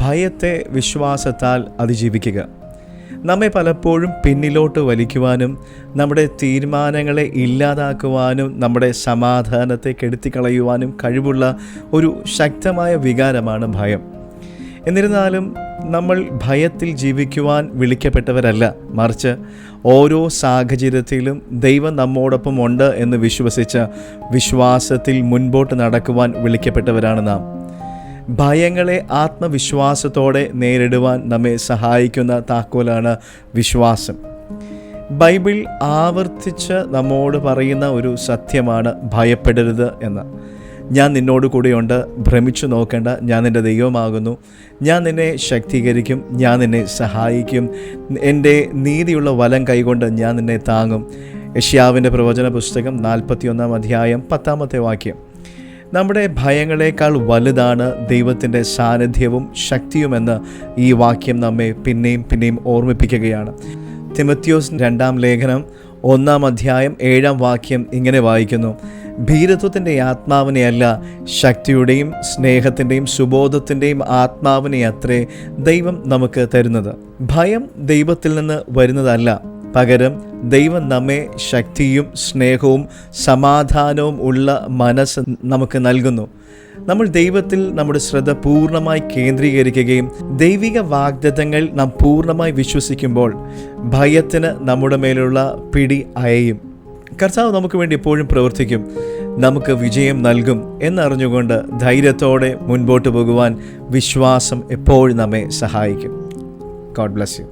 ഭയത്തെ വിശ്വാസത്താൽ അതിജീവിക്കുക. നമ്മെ പലപ്പോഴും പിന്നിലോട്ട് വലിക്കുവാനും നമ്മുടെ തീരുമാനങ്ങളെ ഇല്ലാതാക്കുവാനും നമ്മുടെ സമാധാനത്തെ കെടുത്തിക്കളയുവാനും കഴിവുള്ള ഒരു ശക്തമായ വികാരമാണ് ഭയം. എന്നിരുന്നാലും നമ്മൾ ഭയത്തിൽ ജീവിക്കുവാൻ വിളിക്കപ്പെട്ടവരല്ല, മറിച്ച് ഓരോ സാഹചര്യത്തിലും ദൈവം നമ്മോടൊപ്പം ഉണ്ട് എന്ന് വിശ്വസിച്ച് വിശ്വാസത്തിൽ മുൻപോട്ട് നടക്കുവാൻ വിളിക്കപ്പെട്ടവരാണ് നാം. ഭയങ്ങളെ ആത്മവിശ്വാസത്തോടെ നേരിടുവാൻ നമ്മെ സഹായിക്കുന്ന താക്കോലാണ് വിശ്വാസം. ബൈബിൾ ആവർത്തിച്ച് നമ്മോട് പറയുന്ന ഒരു സത്യമാണ് ഭയപ്പെടരുത് എന്ന്. ഞാൻ നിന്നോട് കൂടെയുണ്ട്, ഭ്രമിച്ചു നോക്കേണ്ട, ഞാൻ നിൻ്റെ ദൈവമാകുന്നു, ഞാൻ നിന്നെ ശക്തീകരിക്കും, ഞാൻ നിന്നെ സഹായിക്കും, എൻ്റെ നീതിയുള്ള വലം കൈകൊണ്ട് ഞാൻ നിന്നെ താങ്ങും. യെശയ്യാവിൻ്റെ പ്രവചന പുസ്തകം 41 അധ്യായം 10 വാക്യം. നമ്മുടെ ഭയങ്ങളെക്കാൾ വലുതാണ് ദൈവത്തിൻ്റെ സാന്നിധ്യവും ശക്തിയുമെന്ന് ഈ വാക്യം നമ്മെ പിന്നെയും ഓർമ്മിപ്പിക്കുകയാണ്. തിമോഥെയോസ് 2 ലേഖനം 1 അധ്യായം 7 വാക്യം ഇങ്ങനെ വായിക്കുന്നു: ഭീരുത്വത്തിൻ്റെ ആത്മാവിനെയല്ല, ശക്തിയുടെയും സ്നേഹത്തിൻ്റെയും സുബോധത്തിൻ്റെയും ആത്മാവിനെ അത്രേ ദൈവം നമുക്ക് തരുന്നത്. ഭയം ദൈവത്തിൽ നിന്ന് വരുന്നതല്ല, പകരം ദൈവം നമ്മെ ശക്തിയും സ്നേഹവും സമാധാനവും ഉള്ള മനസ്സ് നമുക്ക് നൽകുന്നു. നമ്മൾ ദൈവത്തിൽ നമ്മുടെ ശ്രദ്ധ പൂർണ്ണമായി കേന്ദ്രീകരിക്കുകയും ദൈവിക വാഗ്ദത്തങ്ങൾ നാം പൂർണ്ണമായി വിശ്വസിക്കുമ്പോൾ ഭയത്തിന് നമ്മുടെ മേലുള്ള പിടി അയയും. കർത്താവ് നമുക്ക് വേണ്ടി എപ്പോഴും പ്രവർത്തിക്കും, നമുക്ക് വിജയം നൽകും എന്നറിഞ്ഞുകൊണ്ട് ധൈര്യത്തോടെ മുൻപോട്ട് പോകുവാൻ വിശ്വാസം എപ്പോഴും നമ്മെ സഹായിക്കും. God bless you.